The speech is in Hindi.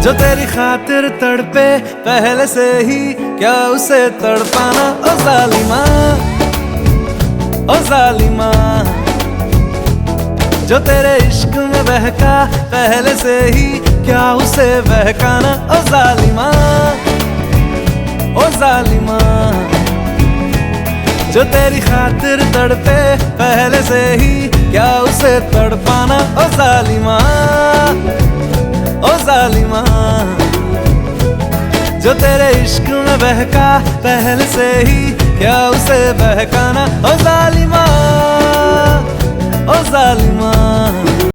जो तेरी खातिर तड़पे पहले से ही, क्या उसे तड़पाना ओ जालिमा, ओ जालिमा। जो तेरे इश्क में बहका पहले से ही, क्या उसे बहकाना ओ जालिमा, ओ जालिमा। जो तेरी खातिर तड़पे पहले से ही, क्या उसे तड़पाना ओ जालिमा, ओ जालिमा। जो तेरे इश्क में बहका पहले से ही, क्या उसे बहकाना ओ जालिमा, ओ जालिमा।